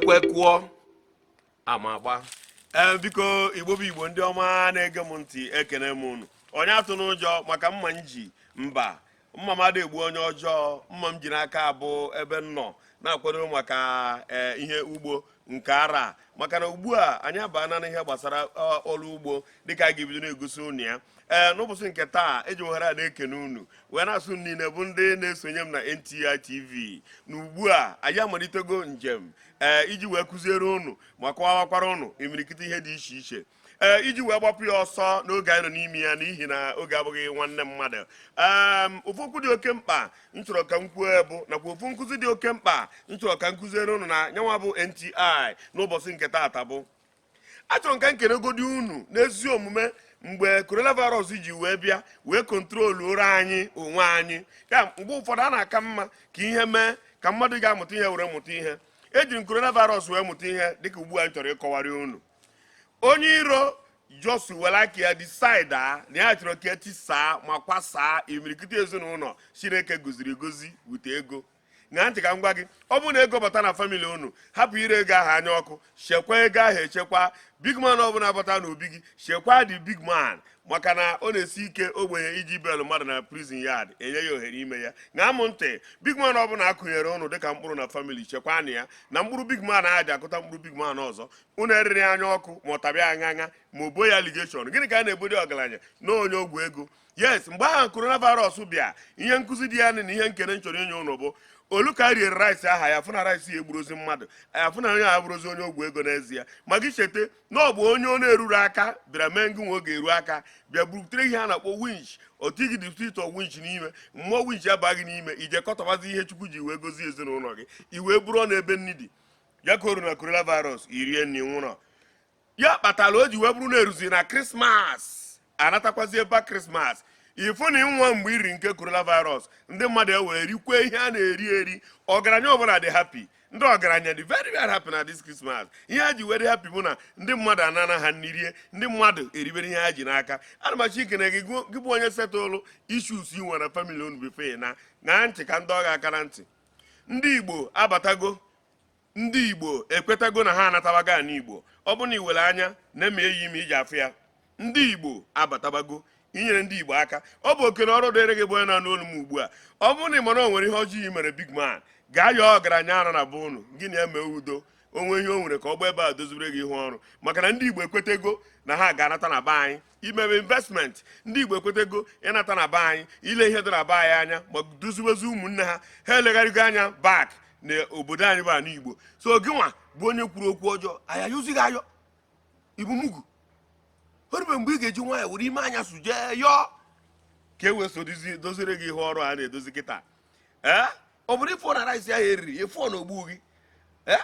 Ekwekuo amagba. Biko Igbo bụ Igbo ndị ọma na-ege m ntị ekene m unu. Onye atụ n'ụjọ maka mma nji mba. Mma mmadụ egbu onye ọjọọ, mma m ji n'aka abụ ebe nnọ na-akwado maka ihe ugbo nke ara maka na ugbu a anyị abana n'ihe gbasara ọrụ ugbo dịka a ga-ebido na-egosi unu ya. N'ụbọchị nke taa eji ohere a na-ekene unu wee na-asụ niile bụ ndị na-esonye m na NTI TV na ugbu a anyị amalitego njem iji wee kụziere unu ma kọwakwara unu imirikiti ihe dị iche iche iji wee gbapụ ya ọsọ n'oge anyị nọ n'ime ya n'ihi na oge abụghị nwanne mmadụ. Ofu okwu dị oke mkpa nchọrọ ka m kwuo bụ nakwa ofu nkụzi dị oke mkpa nchọrọ ka m kụziere unu na nyanwa bụ NTI n'ụbọchị nke taata bụ achọrọ m ka nkenegodi unu n'ezi omume mgbe coronavirus ji wee bịa wee kontrolu ụra anyị onwe anyị ya mgbe ụfọdụ a na-aka mma ka ihe mee ka mmadụ ga-amụta ihe were mụta ihe. Ejiri m coronavirus wee mụta ihe dịka ugbu a m chọrọ ịkọwarị unu. Onye iro Josu were aka ya decide na ya chọrọ ka etisaa ma kwasaa imirikiti ezinụlọ Chineke goziri egozi wute ego. Ṅaa ntị ka m gwa gị, ọ bụrụ na ego bata na famili unu hapụ ire ego ahụ anya ọkụ, chekwa ego ahụ echekwa. Big man ọbụla bata n'obi gị chekwa the big man maka na ọ na-esi ike ogbenye iji belu mmadụ na prison yard enye ya ohere ime ya. Ṅaa m ntị, big man ọbụla akụnyere ụnụ dịka mkpụrụ na famili chekwanụ ya na mkpụrụ big man ahụ ji akụta mkpụrụ big man ọzọ. Unu eriri anya ọkụ ma ọ tabịa aṅa ma o bo ya allegation. Gịnị ka a na-ebodi ọgaranya na onye ogwu ego? Yes, mgbe ahụ coronavirus bịa ihe nkụzi dị ya na ihe nkene nchọrọ inye ụnụ bụ olu ka riere rice aha ya fụ na rice ya egburozi mmadụ afụ na onye a bụrụzi onye ogwu ego n'ezie. Ma gị cheta na ọ bụ onye ọ na-eruru aka bịara mee ngị nwe oge eru aka bịa burutere ihe a na-akpọ winch otigị dị street of winch n'ime mmụọ winch abaghị n'ime ije kọtọbazi ihe Chukwu ji wee gozie ezinụlọ gị i wee bụrụ na ebe nni dị ya ka oru na coronavirus irie nni nwụrọ. Ya kpatara o ji wee bụrụ na eruzi na Krismas anatakwazi ebe Krismas ifụ na nwa mgbe iri nke coronavirus ndị mmadụ ewere rikwe ihe a na-eri eri. Ọgaranya ọbụla dị happy, ndị ọgaranya dị very very happy na this Christmas. Ihe ha ji were happy bụ na ndị mmadụ anana ha n'irie, ndị mmadụ eribere ihe ha ji n'aka. Ana m achọ ikene gị gị bụ onye setụlụ issues i nwere na family unu befe na ṅaa ntị ka ndị ọ ga-aka na ntị. Ndị Igbo abatago, ndị Igbo ekwetago na ha anatabago ana Igbo. Ọ bụ na iwere anya na-eme eyi ime iji afụ ya. Ndị Igbo abatabago inyere ndị Igbo aka. Ọ bụ oke na ọrụ dịrị gị bụ onye na-anụ olu m ugbu a. Ọ bụrụ na ị mara o nwere ihe ọjọọ i mere big man gaa yọọ ọgaranya anọ na be unu gị na-eme udo onwe ihe o nwere ka ọ gba ebe a dozibere gị ihe ọrụ maka na ndị Igbo ekwetego na ha ga-anata na be anyị imebe investment. Ndị Igbo ekwetego ịnata na be anyị ile ihe dị na be anyị anya ma doziwezi ụmụnne ha ha elegharịgo anya bak na obodo anyị bụ ana Igbo. So gị nwa bụ onye kwuru okwu ọjọọ aya yụzighị ayọ ibu mugu orube mgbe ị ga-eji nwayọ were ime anya suje yọọ ka e wee so dozire gị ihe ọrụ a na-edozi kịta. Ọ bụrụ ifo na rice ahụ eriri ifo na ogbu gị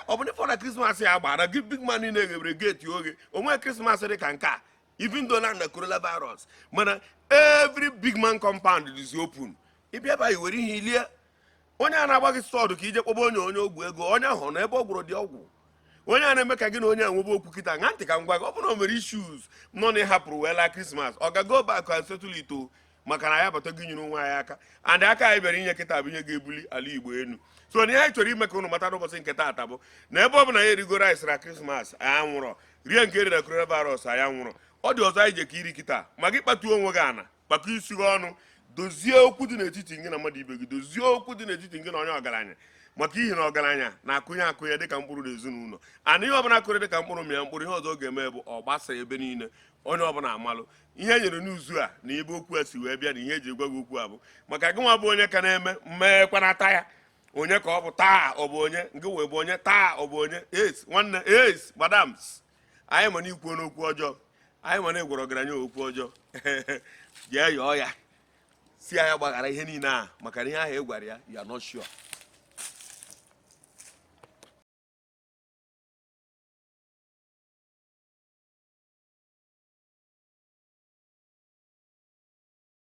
ọ bụrụ ifo na Krismas ya gbara gị big man na-eghebere geeti oge onwe Krismas dị ka nke a even though na coronavirus mana every big man compound is open. Ịbịa ebe anyị were ihe ilie onye a na-agba gị sọdụ ka ije kpọba onye ogwu ego onye ahụ na ebe ọ gwụrụ dị ọgwụ onye a na-eme ka gị na onye a nwebe okwu kịta. Ṅaa ntị ka m gwa gị, ọ bụrụ na o mere issues nọ na ịhapụrụ wee laa Krismas ọ ga-go back and settle ito maka na ya bata gị nyere nwa anyị aka and aka anyị bịara inye kịta bụ ihe ga-ebuli ala Igbo enu. So na ihe anyị chọrọ ime ka unu mata n'ụbọchị nke taata bụ na ebe ọ bụ na ya erigo rice na Krismas anyị nwụrọ rie nke eri na coronavirus anyị nwụrọ. Ọ dị ọzọ anyị je ka iri kịta ma gị kpatuo onwe gị ana kpakọ isi gị ọnụ dozie okwu dị n'etiti gị na mmadụ ibe gị dozie okwu dị n'etiti gị na onye ọgaranya maka ihe na ọgaranya na-akụnye dịka mkpụrụ n'ezinụlọ ana ihe ọbụla akụrụ dịka mkpụrụ mịa mkpụrụ ihe ọzọ ọ ga-eme bụ ọ gbasa ebe niile onye ọbụla amalụ ihe e nyere n'izu a na ebe okwu a si wee bịa na ihe eji egwa gị okwu a bụ maka gị nwa bụ onye ka na-eme mmekwanata ya onye ka ọ bụ taa ọ bụ onye nke wee bụ onye taa ọ bụ onye es nwanne es madams anyị ma na ikwu n'okwu ọjọọ anyị ma na egworo ọgaranya okwu ọjọọ jee yọọ ya si anya gbaghara ihe niile a maka na ihe ahụ e gwara ya ya not sure.